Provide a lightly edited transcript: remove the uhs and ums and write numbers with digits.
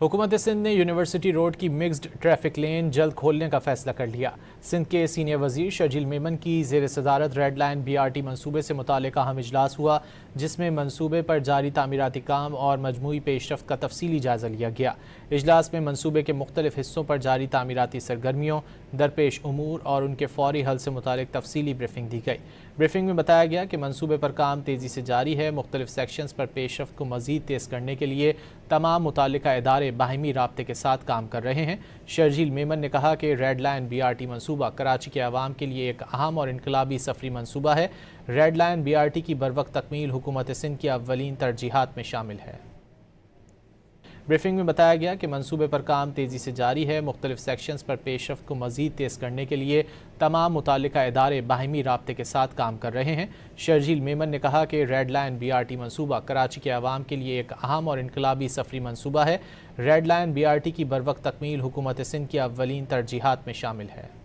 हुकूमत सिंध ने university road की मिक्स्ड ट्रैफिक लेन जल्द खोलने का फैसला कर लिया। सिंध के सीनियर वजीर शर्जील मेमन की ज़ेर सदारत रेड लाइन BRT मनसूबे से मुतालिक अहम इजलास हुआ, जिसमें मनसूबे पर जारी तामीराती काम और मजमूई पेशरफ्त का तफसीली जायजा लिया गया। इजलास में मनसूबे के मुख्तलिफ हिस्सों पर जारी तामीराती सरगर्मियों, दरपेश उमूर और उनके फौरी हल से मुतालिक तफसीली ब्रीफिंग दी गई। ब्रीफिंग में बताया गया कि मनसूबे पर काम तेज़ी से जारी है। मुख्तलिफ सेक्शंस पर पेशरफ्त को मज़ीद तेज़ करने के लिए तमाम मुताल्लिका इदारे बाहिमी राब्ते के साथ काम कर रहे हैं। शर्जील मेमन ने कहा कि रेड लाइन BRT मनसूबा कराची के अवाम के लिए एक अहम और इनकलाबी सफरी मनसूबा है। रेड लाइन BRT की बरवक्त तकमील हुकूमत सिंध की अव्वलीन तरजीहात में शामिल है। ब्रीफिंग में बताया गया कि मनसूबे पर काम तेज़ी से जारी है। मुख्तलिफ सेक्शंस पर पेशरफ्त को मज़ीद तेज़ करने के लिए तमाम मुताल्लिका इदारे बाहिमी राब्ते के साथ काम कर रहे हैं। शर्जील मेमन ने कहा कि रेड लाइन BRT मनसूबा कराची के अवाम के लिए एक अहम और इनकलाबी सफरी मनसूबा है। रेड लाइन BRT की बरवक्त तकमील हुकूमत सिंध की अव्वलीन तरजीहात में शामिल है।